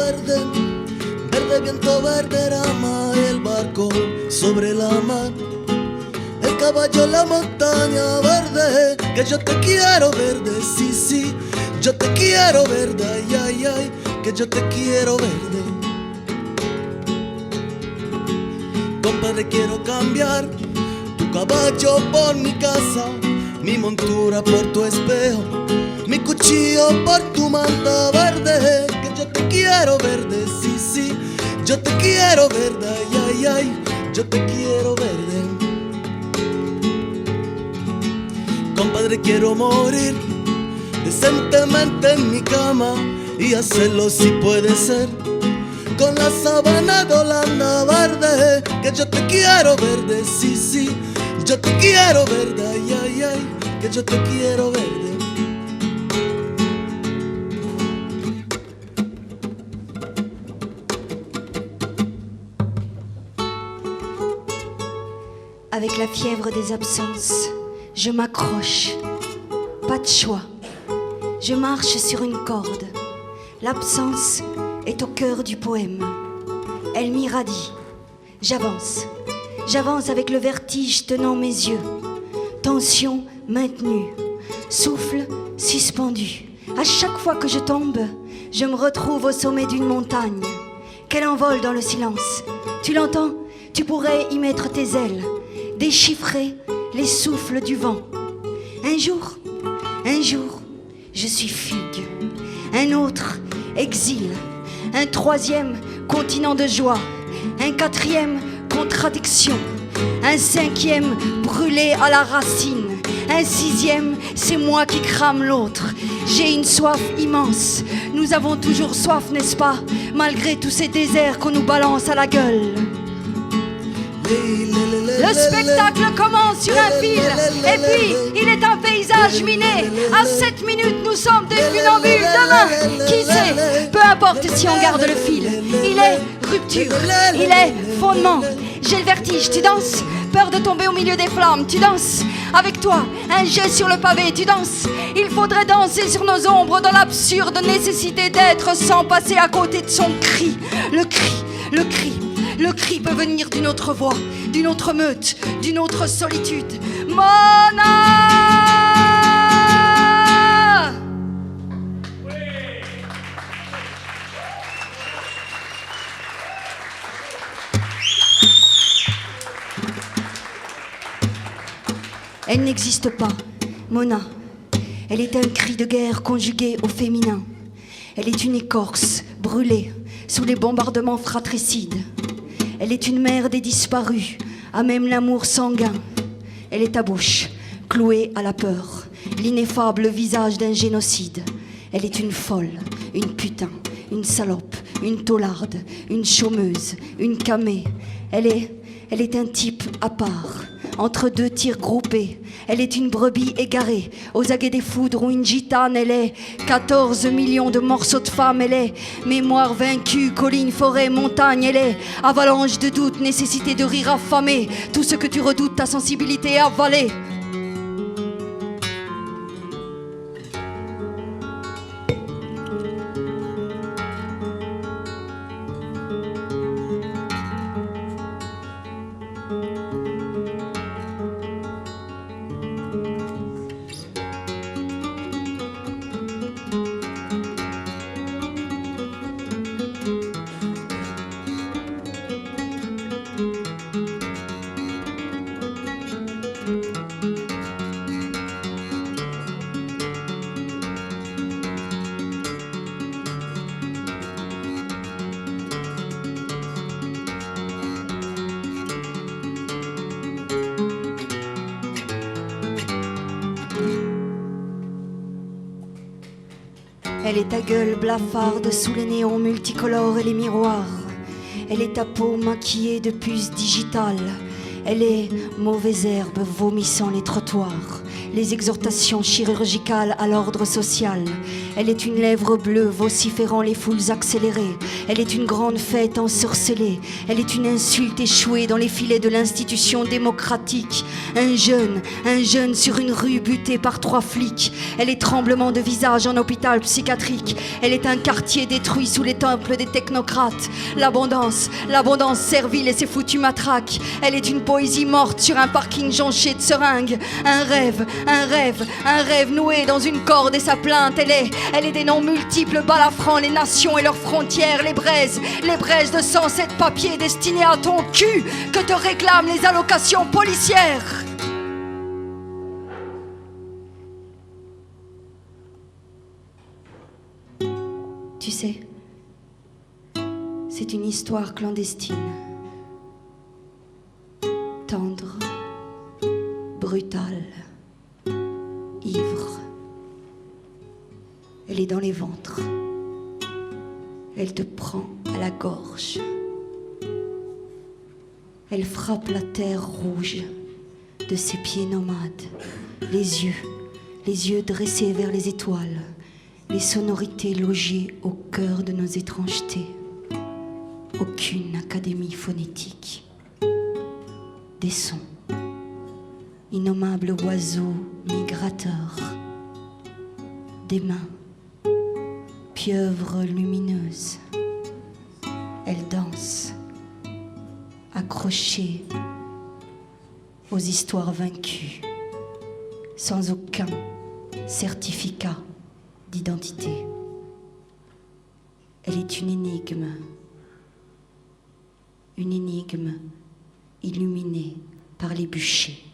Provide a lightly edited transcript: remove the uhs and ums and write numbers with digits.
verde, verde viento verde rama el barco sobre la mar. El caballo en la montaña verde, que yo te quiero verde, sí, sí, yo te quiero verde, ay, ay, ay, que yo te quiero verde. Compadre, quiero cambiar tu caballo por mi casa, mi montura por tu espejo, mi cuchillo por tu manta verde, que yo te quiero verde, sí, sí, yo te quiero verde, ay, ay, ay, yo te quiero verde. Compadre, quiero morir decentemente en mi cama y hacerlo si puede ser con la sabana de Holanda verde, que yo te quiero verde, sí, sí, yo te quiero verde, ay, ay, ay, que yo te quiero verde. Avec la fièvre des absences, je m'accroche, pas de choix. Je marche sur une corde. L'absence est au cœur du poème. Elle m'irradie. J'avance. J'avance avec le vertige tenant mes yeux. Tension maintenue. Souffle suspendu. À chaque fois que je tombe, je me retrouve au sommet d'une montagne. Qu'elle envole dans le silence. Tu l'entends? Tu pourrais y mettre tes ailes. Déchiffrer les souffles du vent. Un jour, je suis fugue. Un autre, exil. Un troisième, continent de joie. Un quatrième, contradiction. Un cinquième, brûlé à la racine. Un sixième, c'est moi qui crame l'autre. J'ai une soif immense. Nous avons toujours soif, n'est-ce pas? Malgré tous ces déserts qu'on nous balance à la gueule. Le spectacle commence sur un fil. Et puis, il est un paysage miné. À 7 minutes, nous sommes des funambules. Demain, qui sait? Peu importe si on garde le fil. Il est rupture, il est fondement. J'ai le vertige, tu danses? Peur de tomber au milieu des flammes, tu danses? Avec toi, un jet sur le pavé, tu danses? Il faudrait danser sur nos ombres dans l'absurde nécessité d'être sans passer à côté de son cri. Le cri, le cri. Le cri peut venir d'une autre voix, d'une autre meute, d'une autre solitude. Mona! Oui. Elle n'existe pas, Mona. Elle est un cri de guerre conjugué au féminin. Elle est une écorce brûlée sous les bombardements fratricides. Elle est une mère des disparus, à même l'amour sanguin. Elle est ta bouche, clouée à la peur, l'ineffable visage d'un génocide. Elle est une folle, une putain, une salope, une taularde, une chômeuse, une camée. Elle est un type à part, entre deux tirs groupés. Elle est une brebis égarée, aux aguets des foudres ou une gitane. Elle est 14 millions de morceaux de femmes. Elle est mémoire vaincue, colline, forêt, montagne. Elle est avalanche de doutes, nécessité de rire affamé. Tout ce que tu redoutes, ta sensibilité avalée. Elle est ta gueule blafarde sous les néons multicolores et les miroirs. Elle est ta peau maquillée de puces digitales. Elle est mauvaise herbe vomissant les trottoirs. Les exhortations chirurgicales à l'ordre social. Elle est une lèvre bleue vociférant les foules accélérées. Elle est une grande fête ensorcelée. Elle est une insulte échouée dans les filets de l'institution démocratique. Un jeune sur une rue buté par 3 flics. Elle est tremblement de visage en hôpital psychiatrique. Elle est un quartier détruit sous les temples des technocrates. L'abondance servile et ses foutues matraques. Elle est une poésie morte sur un parking jonché de seringues. Un rêve noué dans une corde et sa plainte. Elle est des noms multiples balafrant les nations et leurs frontières. Les braises de 107 papiers destinés à ton cul que te réclament les allocations policières. Tu sais, c'est une histoire clandestine, tendre, brutale, ivre. Elle est dans les ventres. Elle te prend à la gorge. Elle frappe la terre rouge de ses pieds nomades, les yeux dressés vers les étoiles, les sonorités logées au cœur de nos étrangetés. Aucune académie phonétique. Des sons, innommables oiseaux migrateurs, des mains, pieuvres lumineuses. Elle danse, accrochée aux histoires vaincues, sans aucun certificat d'identité. Elle est une énigme illuminée par les bûchers.